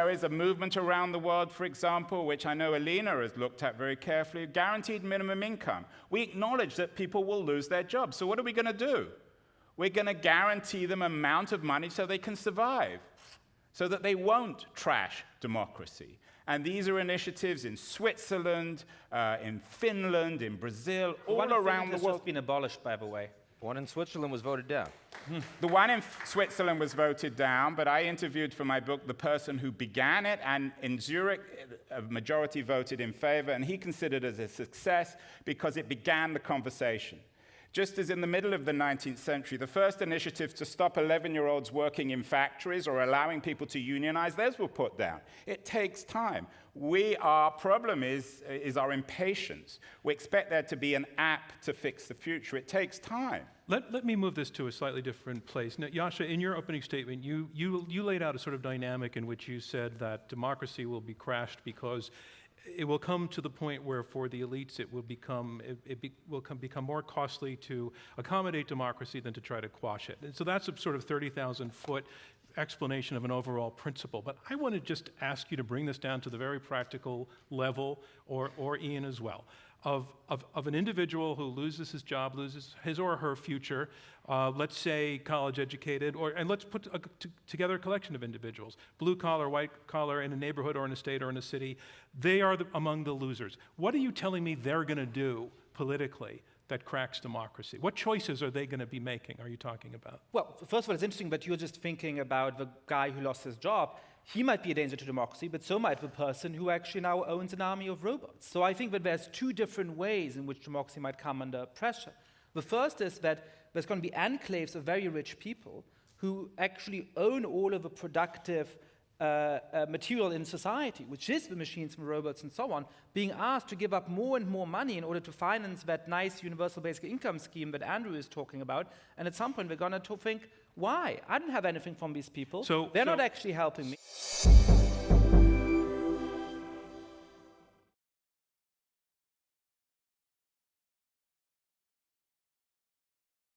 there is a movement around the world, for example, which I know Alina has looked at very carefully, guaranteed minimum income. We acknowledge that people will lose their jobs. So what are we going to do? We're going to guarantee them an amount of money so they can survive, so that they won't trash democracy. And these are initiatives in Switzerland, in Finland, in Brazil, all around the world. One has just been abolished, by the way. One in Switzerland was voted down. The one in Switzerland was voted down, but I interviewed for my book the person who began it, and in Zurich, a majority voted in favor, and he considered it a success because it began the conversation. Just as in the middle of the 19th century, the first initiatives to stop 11-year-olds working in factories or allowing people to unionize, those were put down. It takes time. Our problem is our impatience. We expect there to be an app to fix the future. It takes time. Let me move this to a slightly different place. Now, Yascha, in your opening statement, you laid out a sort of dynamic in which you said that democracy will be crashed because it will come to the point where, for the elites, it will become more costly to accommodate democracy than to try to quash it. And so that's a sort of 30,000-foot explanation of an overall principle. But I want to just ask you to bring this down to the very practical level, or Ian as well, of an individual who loses his job, loses his or her future, let's say college educated, and let's put together a collection of individuals, blue collar, white collar, in a neighborhood or in a state or in a city. They are among the losers. What are you telling me they're going to do politically that cracks democracy? What choices are they going to be making, are you talking about? Well, first of all, it's interesting that you're just thinking about the guy who lost his job. He might be a danger to democracy, but so might the person who actually now owns an army of robots. So I think that there's two different ways in which democracy might come under pressure. The first is that there's going to be enclaves of very rich people who actually own all of the productive material in society, which is the machines and robots and so on, being asked to give up more and more money in order to finance that nice universal basic income scheme that Andrew is talking about. And at some point, we're going to think, why? I didn't have anything from these people. They're not actually helping me.